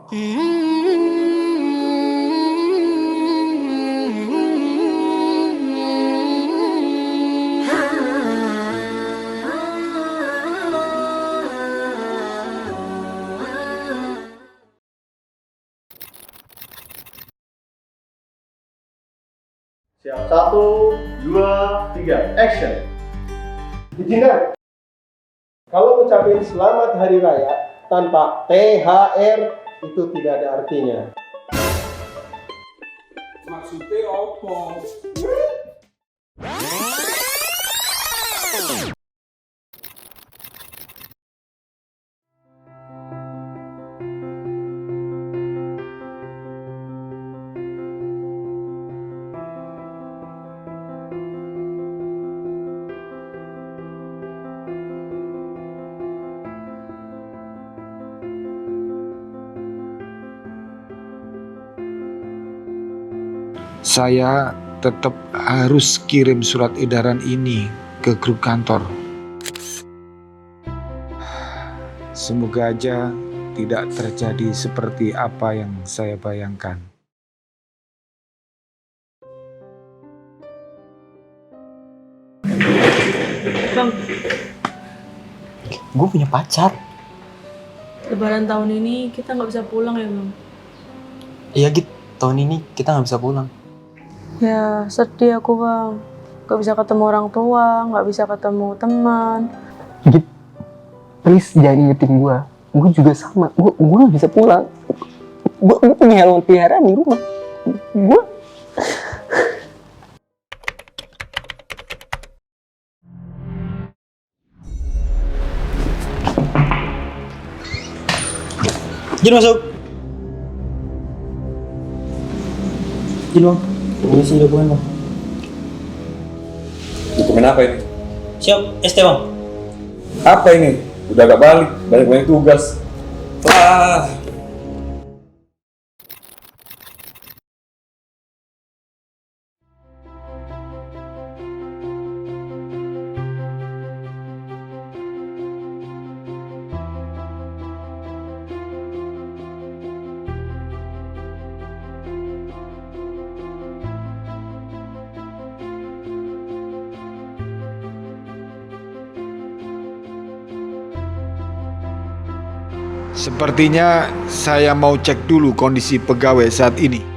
Siap, 1, 2, 3, action. Izinkan. Kalau ucapin selamat hari raya tanpa THR itu tidak ada artinya. Maksudnya apa? Saya tetap harus kirim surat edaran ini ke grup kantor. Semoga aja tidak terjadi seperti apa yang saya bayangkan. Bang, Gue punya pacar. Lebaran tahun ini kita nggak bisa pulang ya bang? Iya Git, tahun ini kita nggak bisa pulang. Ya sedih aku bang, nggak bisa ketemu orang tua, nggak bisa ketemu teman. Git, please jangan ingetin gue. Gue juga sama, gue nggak bisa pulang. Gue punya hewan peliharaan di rumah. Gue Jin masuk. Jin bang, ini sih dokumen bang. Dokumen apa ini? Siap, ST bang. Apa ini? Udah gak balik, banyak tugas. Wah. Sepertinya saya mau cek dulu kondisi pegawai saat ini.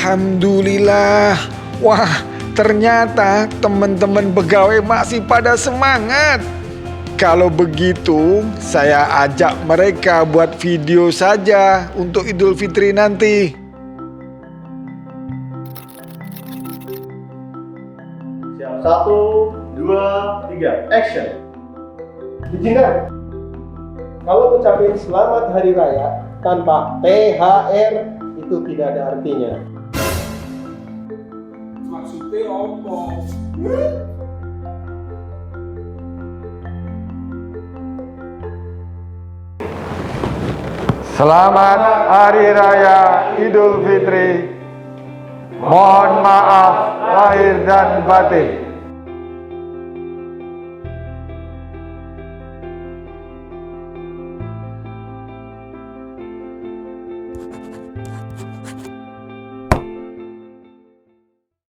Alhamdulillah. Wah, ternyata teman-teman pegawai masih pada semangat. Kalau begitu, saya ajak mereka buat video saja untuk Idul Fitri nanti. Siap, 1, 2, 3, action. Izinkan. Kalau ucapin selamat hari raya tanpa THR itu tidak ada artinya. Maksudnya apa? Selamat Hari Raya Idul Fitri. Mohon maaf lahir dan batin.